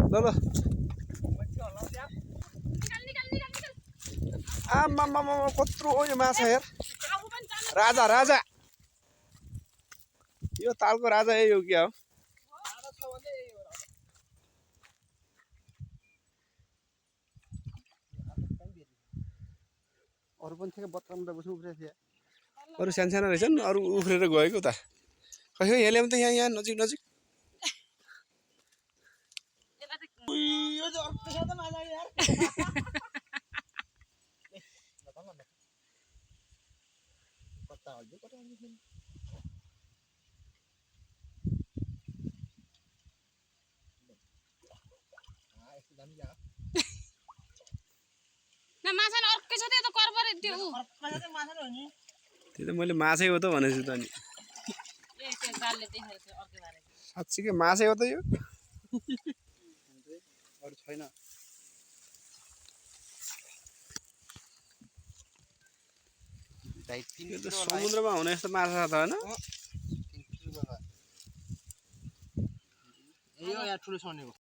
ल ल आम्मा कत्रो हो यो माछा हेर राजा राजा यो तालको राजा यही हो क्या हो अरू पनि थियो बत्तम बस्नु उफ्रेको थियो अरू सानो रहेछन् अरू उफ्रेर गएको त खै यहाँ ल्याउँ त यहाँ नजिक नजिक त्यो त मैले माछै हो त भनेछु त नि साँच्चीकै माछै हो त यो अरू छैन यो त समुद्रमा हुने यस्तो माछा त होइन यो यहाँ ठुलो छ नि